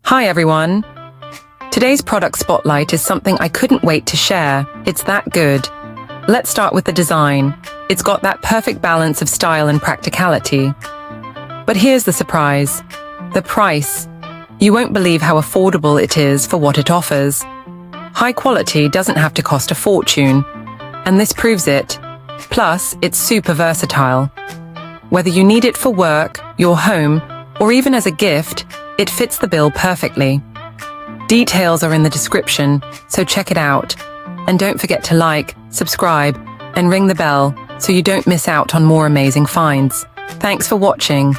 Hi everyone! Today's product spotlight is something I couldn't wait to share. It's that good. Let's start with the design. It's got that perfect balance of style and practicality. But here's the surprise. The price. You won't believe how affordable it is for what it offers. High quality doesn't have to cost a fortune, and this proves it. Plus, it's super versatile. Whether you need it for work, your home, or even as a gift, it fits the bill perfectly. Details are in the description, so check it out. And don't forget to like, subscribe, and ring the bell so you don't miss out on more amazing finds. Thanks for watching.